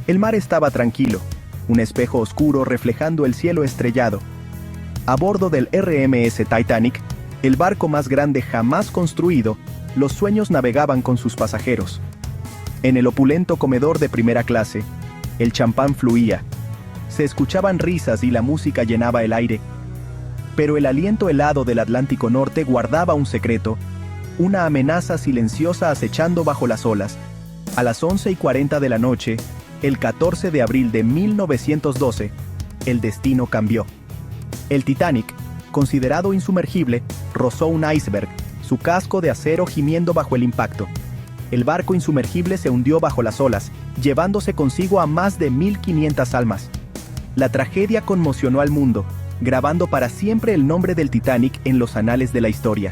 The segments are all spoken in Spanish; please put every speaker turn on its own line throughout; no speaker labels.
El mar estaba tranquilo, un espejo oscuro reflejando el cielo estrellado. A bordo del RMS Titanic, el barco más grande jamás construido, los sueños navegaban con sus pasajeros. En el opulento comedor de primera clase, el champán fluía. Se escuchaban risas y la música llenaba el aire. Pero el aliento helado del Atlántico Norte guardaba un secreto, una amenaza silenciosa acechando bajo las olas. A las 11:40 de la noche, el 14 de abril de 1912, el destino cambió. El Titanic, considerado insumergible, rozó un iceberg, su casco de acero gimiendo bajo el impacto. El barco insumergible se hundió bajo las olas, llevándose consigo a más de 1.500 almas. La tragedia conmocionó al mundo, grabando para siempre el nombre del Titanic en los anales de la historia.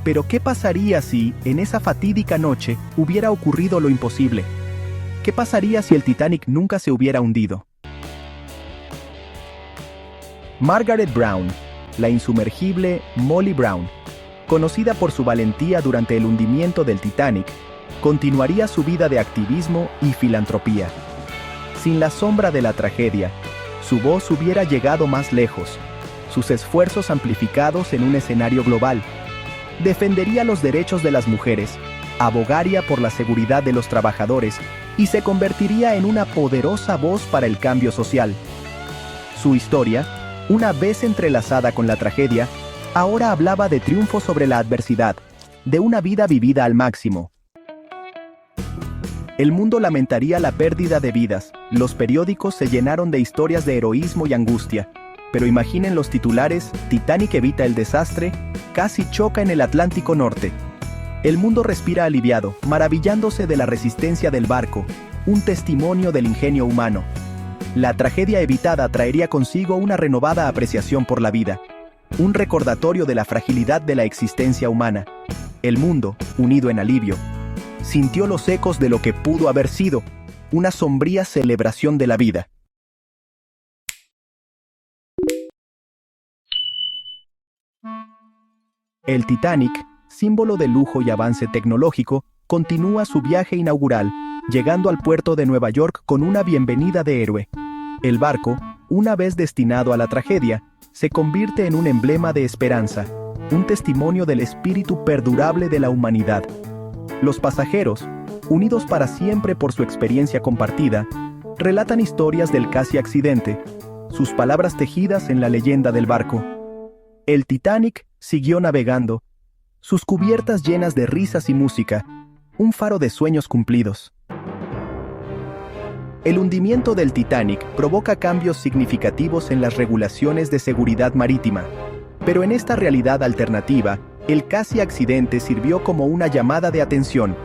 Pero ¿qué pasaría si, en esa fatídica noche, hubiera ocurrido lo imposible? ¿Qué pasaría si el Titanic nunca se hubiera hundido? Margaret Brown, la insumergible Molly Brown, conocida por su valentía durante el hundimiento del Titanic, continuaría su vida de activismo y filantropía. Sin la sombra de la tragedia, su voz hubiera llegado más lejos, sus esfuerzos amplificados en un escenario global. Defendería los derechos de las mujeres, abogaría por la seguridad de los trabajadores y se convertiría en una poderosa voz para el cambio social. Su historia, una vez entrelazada con la tragedia, ahora hablaba de triunfo sobre la adversidad, de una vida vivida al máximo. El mundo lamentaría la pérdida de vidas, los periódicos se llenaron de historias de heroísmo y angustia, pero imaginen los titulares: Titanic evita el desastre, casi choca en el Atlántico Norte. El mundo respira aliviado, maravillándose de la resistencia del barco, un testimonio del ingenio humano. La tragedia evitada traería consigo una renovada apreciación por la vida, un recordatorio de la fragilidad de la existencia humana. El mundo, unido en alivio, sintió los ecos de lo que pudo haber sido, una sombría celebración de la vida. El Titanic, símbolo de lujo y avance tecnológico, continúa su viaje inaugural, llegando al puerto de Nueva York con una bienvenida de héroe. El barco, una vez destinado a la tragedia, se convierte en un emblema de esperanza, un testimonio del espíritu perdurable de la humanidad. Los pasajeros, unidos para siempre por su experiencia compartida, relatan historias del casi accidente, sus palabras tejidas en la leyenda del barco. El Titanic siguió navegando, sus cubiertas llenas de risas y música, un faro de sueños cumplidos. El hundimiento del Titanic provoca cambios significativos en las regulaciones de seguridad marítima, pero en esta realidad alternativa, el casi accidente sirvió como una llamada de atención,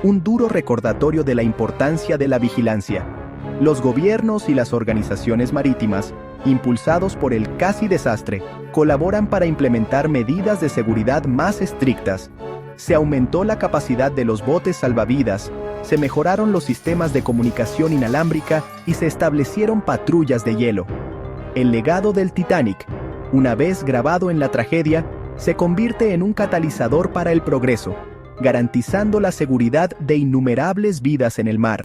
un duro recordatorio de la importancia de la vigilancia. Los gobiernos y las organizaciones marítimas, impulsados por el casi desastre, colaboran para implementar medidas de seguridad más estrictas. Se aumentó la capacidad de los botes salvavidas, se mejoraron los sistemas de comunicación inalámbrica y se establecieron patrullas de hielo. El legado del Titanic, una vez grabado en la tragedia, se convierte en un catalizador para el progreso, garantizando la seguridad de innumerables vidas en el mar.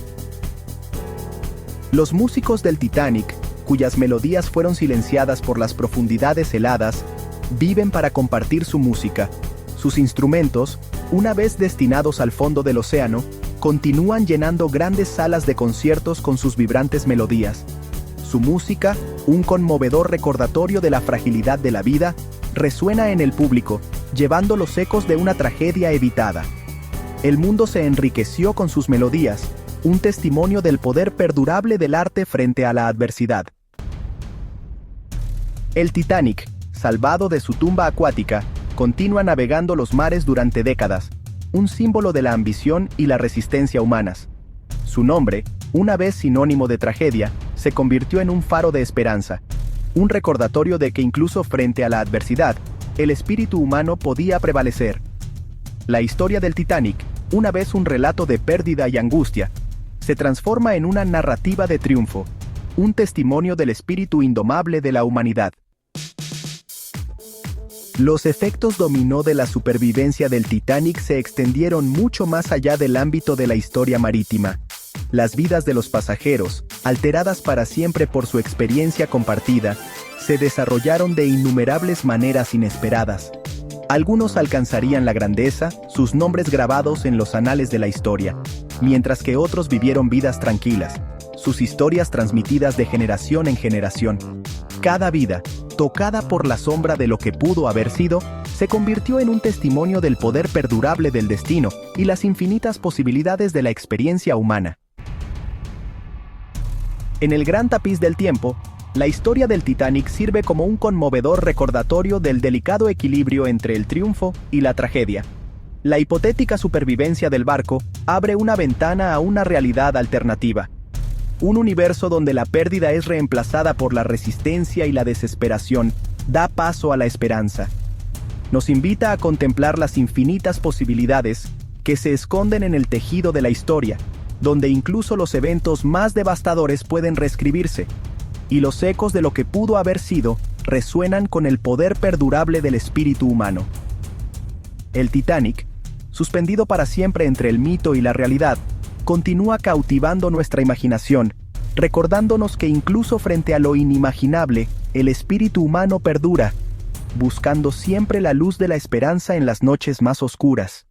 Los músicos del Titanic, cuyas melodías fueron silenciadas por las profundidades heladas, viven para compartir su música. Sus instrumentos, una vez destinados al fondo del océano, continúan llenando grandes salas de conciertos con sus vibrantes melodías. Su música, un conmovedor recordatorio de la fragilidad de la vida, resuena en el público, llevando los ecos de una tragedia evitada. El mundo se enriqueció con sus melodías, un testimonio del poder perdurable del arte frente a la adversidad. El Titanic, salvado de su tumba acuática, continúa navegando los mares durante décadas, un símbolo de la ambición y la resistencia humanas. Su nombre, una vez sinónimo de tragedia, se convirtió en un faro de esperanza, un recordatorio de que incluso frente a la adversidad, el espíritu humano podía prevalecer. La historia del Titanic, una vez un relato de pérdida y angustia, se transforma en una narrativa de triunfo, un testimonio del espíritu indomable de la humanidad. Los efectos dominó de la supervivencia del Titanic se extendieron mucho más allá del ámbito de la historia marítima. las vidas de los pasajeros, alteradas para siempre por su experiencia compartida, se desarrollaron de innumerables maneras inesperadas. Algunos alcanzarían la grandeza, sus nombres grabados en los anales de la historia, mientras que otros vivieron vidas tranquilas, sus historias transmitidas de generación en generación. Cada vida, tocada por la sombra de lo que pudo haber sido, se convirtió en un testimonio del poder perdurable del destino y las infinitas posibilidades de la experiencia humana. En el gran tapiz del tiempo, la historia del Titanic sirve como un conmovedor recordatorio del delicado equilibrio entre el triunfo y la tragedia. La hipotética supervivencia del barco abre una ventana a una realidad alternativa. Un universo donde la pérdida es reemplazada por la resistencia y la desesperación da paso a la esperanza. Nos invita a contemplar las infinitas posibilidades que se esconden en el tejido de la historia, donde incluso los eventos más devastadores pueden reescribirse, y los ecos de lo que pudo haber sido resuenan con el poder perdurable del espíritu humano. El Titanic, suspendido para siempre entre el mito y la realidad, continúa cautivando nuestra imaginación, recordándonos que incluso frente a lo inimaginable, el espíritu humano perdura, buscando siempre la luz de la esperanza en las noches más oscuras.